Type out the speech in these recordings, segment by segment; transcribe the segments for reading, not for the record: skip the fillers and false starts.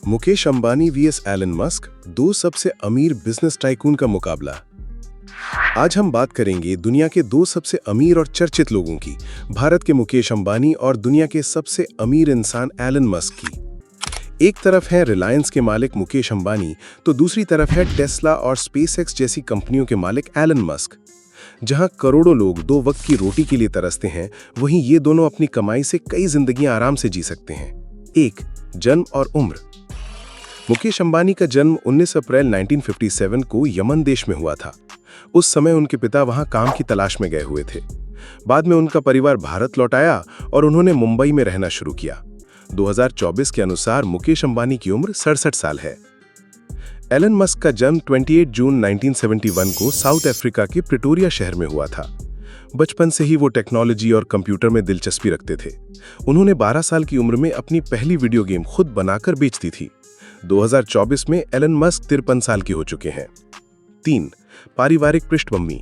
Mukesh Ambani V S Elon Musk, दो सबसे अमीर बिजनेस टाइकून का मुकाबला। आज हम बात करेंगे दुनिया के दो सबसे अमीर और चर्चित लोगों की, भारत के मुकेश अंबानी और दुनिया के सबसे अमीर इंसान एलन मस्क की। एक तरफ है रिलायंस के मालिक मुकेश अंबानी, तो दूसरी तरफ है टेस्ला और स्पेसएक्स जैसी कंपनियों के मालिक एलन मस्क। जहां करोड़ों लोग दो वक्त की रोटी के लिए तरसते हैं, वहीं ये दोनों अपनी कमाई से कई जिंदगियां आराम से जी सकते हैं। 1. जन्म और उम्र। मुकेश अंबानी का जन्म 19 अप्रैल 1957 को यमन देश में हुआ था। उस समय उनके पिता वहां काम की तलाश में गए हुए थे। बाद में उनका परिवार भारत लौट आया और उन्होंने मुंबई में रहना शुरू किया। 2024 के अनुसार मुकेश अंबानी की उम्र 67 साल है। एलन मस्क का जन्म 28 जून 1971 को साउथ अफ्रीका के प्रिटोरिया शहर में हुआ था। बचपन से ही वो टेक्नोलॉजी और कंप्यूटर में दिलचस्पी रखते थे। उन्होंने 12 साल की उम्र में अपनी पहली वीडियो गेम खुद बनाकर बेचती थी। 2024 में एलन मस्क 53 साल की हो चुके हैं। 3. पारिवारिक पृष्ठभूमि।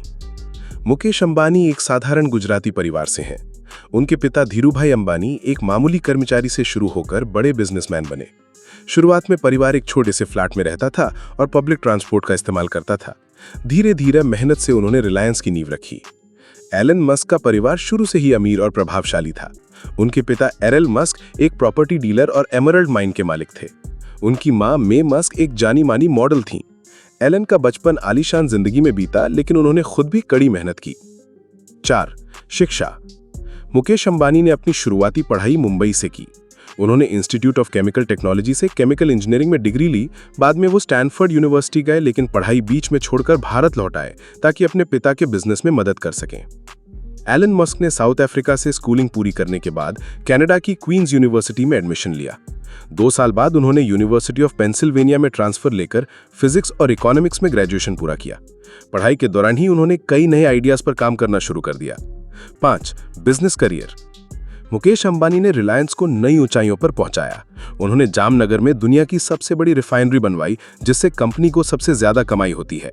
मुकेश अंबानी एक साधारण गुजराती परिवार से हैं। उनके पिता धीरूभाई अंबानी एक मामूली कर्मचारी से शुरू होकर बड़े बिजनेसमैन बने। शुरुआत में परिवार एक छोटे से फ्लैट में रहता था और पब्लिक ट्रांसपोर्ट का इस्तेमाल करता था। धीरे धीरे मेहनत से उन्होंने रिलायंस की नींव रखी। एलन मस्क का परिवार शुरू से ही अमीर और प्रभावशाली था। उनके पिता एरल मस्क एक प्रॉपर्टी डीलर और एमरल्ड माइन के मालिक थे। उनकी मां मे मस्क एक जानी मानी मॉडल थीं। एलन का बचपन आलीशान जिंदगी में बीता, लेकिन उन्होंने खुद भी कड़ी मेहनत की। 4. शिक्षा। मुकेश अंबानी ने अपनी शुरुआती पढ़ाई मुंबई से की। उन्होंने इंस्टीट्यूट ऑफ केमिकल टेक्नोलॉजी से केमिकल इंजीनियरिंग में डिग्री ली। बाद में वो स्टैनफोर्ड यूनिवर्सिटी गए, लेकिन पढ़ाई बीच में छोड़कर भारत लौट आए ताकि अपने पिता के बिजनेस में मदद कर सकें। एलन मस्क ने साउथ अफ्रीका से स्कूलिंग पूरी करने के बाद कनाडा की क्वींस यूनिवर्सिटी में एडमिशन लिया। 2 साल बाद उन्होंने यूनिवर्सिटी ऑफ पेंसिल्वेनिया में ट्रांसफर लेकर फिजिक्स और इकोनॉमिक्स में ग्रेजुएशन पूरा किया। पढ़ाई के दौरान ही उन्होंने कई नए आइडियाज पर काम करना शुरू कर दिया। 5. Business career. मुकेश अंबानी ने रिलायंस को नई ऊंचाइयों पर पहुंचाया। उन्होंने जामनगर में दुनिया की सबसे बड़ी रिफाइनरी बनवाई, जिससे कंपनी को सबसे ज्यादा कमाई होती है।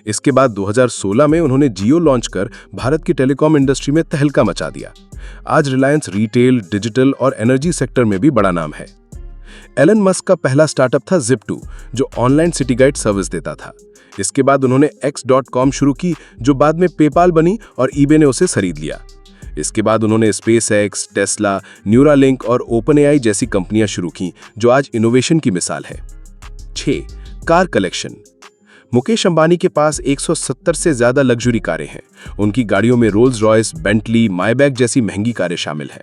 इसके बाद 2016 में उन्होंने जियो लॉन्च कर भारत की टेलीकॉम इंडस्ट्री में तहलका मचा दिया। आज रिलायंस रिटेल, डिजिटल और एनर्जी सेक्टर में भी बड़ा नाम है। एलन मस्क का पहला स्टार्टअप था Zip2, जो ऑनलाइन सिटी गाइड सर्विस देता था। इसके बाद उन्होंने X.com शुरू की, जो बाद में पेपाल बनी और eBay ने उसे खरीद लिया। इसके बाद उन्होंने SpaceX, टेस्ला, न्यूरालिंक और OpenAI जैसी कंपनियां शुरू की, जो आज इनोवेशन की मिसाल है। 6. Car collection. मुकेश अंबानी के पास 170 से ज्यादा लग्जरी कारें हैं। उनकी गाड़ियों में रोल्स रॉयस, बेंटली, मायबैक जैसी महंगी कारें शामिल हैं।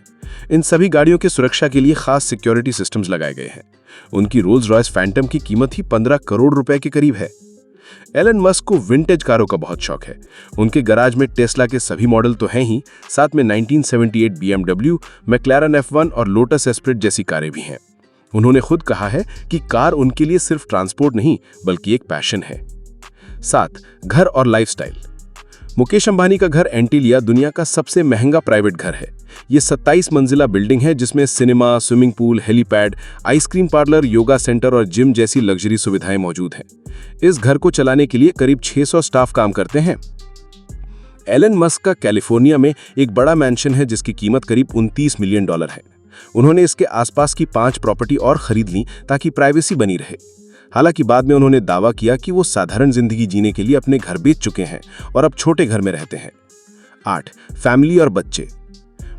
इन सभी गाड़ियों की सुरक्षा के लिए खास सिक्योरिटी सिस्टम्स लगाए गए हैं। उनकी रोल्स रॉयस फैंटम की कीमत ही 15 करोड़ रुपए के करीब है। एलन मस्क को विंटेज कारों का बहुत शौक है। उनके गराज में टेस्ला के सभी मॉडल तो हैं ही, साथ में 1978 BMW, मैक्लारन F1 और लोटस एस्प्रिट जैसी कारें भी हैं। उन्होंने खुद कहा है कि कार उनके लिए सिर्फ ट्रांसपोर्ट नहीं, बल्कि एक पैशन है। 7. घर और लाइफस्टाइल। मुकेश अंबानी का घर एंटीलिया दुनिया का सबसे महंगा प्राइवेट घर है। ये 27 मंजिला बिल्डिंग है, जिसमें cinema, swimming pool, helipad, ice cream parlour, yoga centre और जिम जैसी लग्जरी सुविधाएं मौजूद हैं। इस घर को चलाने के लिए करीब 600 स्टाफ काम करते हैं। एलन मस्क का कैलिफोर्निया में एक बड़ा मैंशन है, जिसकी कीमत करीब $29 मिलियन है। उन्होंने इसके आसपास की 5 प्रॉपर्टी और खरीद ली ताकि प्राइवेसी बनी रहे। हालांकि बाद में उन्होंने दावा किया कि वो साधारण जिंदगी जीने के लिए अपने घर बेच चुके हैं और अब छोटे घर में रहते हैं। 8. फैमिली और बच्चे।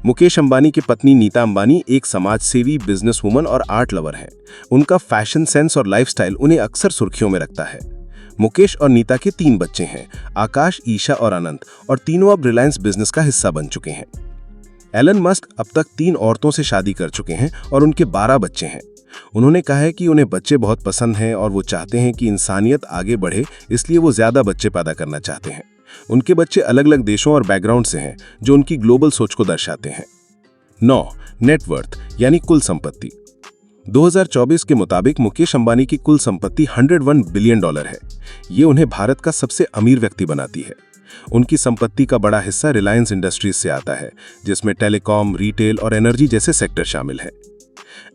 मुकेश अंबानी की पत्नी नीता अंबानी एक समाजसेवी, बिजनेस वुमन और आर्ट लवर हैं। उनका फैशन सेंस और लाइफस्टाइल उन्हें अक्सर सुर्खियों में रखता है। मुकेश और नीता के 3 बच्चे हैं, आकाश, ईशा और अनंत, और तीनों अब रिलायंस बिजनेस का हिस्सा बन चुके हैं। एलन मस्क अब तक 3 औरतों से शादी कर चुके हैं और उनके 12 बच्चे हैं। उन्होंने कहा है कि उन्हें बच्चे बहुत पसंद हैं और वो चाहते हैं कि इंसानियत आगे बढ़े, इसलिए वो ज्यादा बच्चे पैदा करना चाहते हैं। उनके बच्चे अलग अलग देशों और बैकग्राउंड से हैं, जो उनकी ग्लोबल सोच को दर्शाते हैं। 9. नेटवर्थ यानी कुल संपत्ति। 2024 के मुताबिक मुकेश अंबानी की कुल संपत्ति $101 बिलियन है। ये उन्हें भारत का सबसे अमीर व्यक्ति बनाती है। उनकी संपत्ति का बड़ा हिस्सा रिलायंस इंडस्ट्रीज से आता है, जिसमें टेलीकॉम, रिटेल और एनर्जी जैसे सेक्टर शामिल हैं।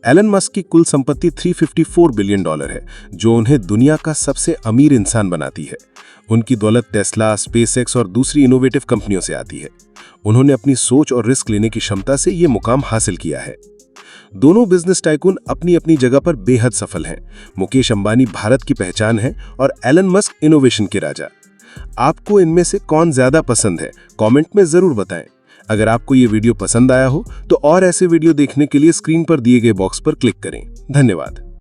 एलन मस्क की कुल संपत्ति $354 बिलियन है, जो उन्हें दुनिया का सबसे अमीर इंसान बनाती है। उनकी दौलत टेस्ला, स्पेसएक्स और दूसरी इनोवेटिव कंपनियों से आती है। उन्होंने अपनी सोच और रिस्क लेने की क्षमता से ये मुकाम हासिल किया है। दोनों बिजनेस टाइकून अपनी अपनी जगह पर बेहद सफल हैं। मुकेश अंबानी भारत की पहचान है और एलन मस्क इनोवेशन के राजा। आपको इनमें से कौन ज्यादा पसंद है, कमेंट में जरूर बताएं। अगर आपको ये वीडियो पसंद आया हो तो और ऐसे वीडियो देखने के लिए स्क्रीन पर दिए गए बॉक्स पर क्लिक करें। धन्यवाद।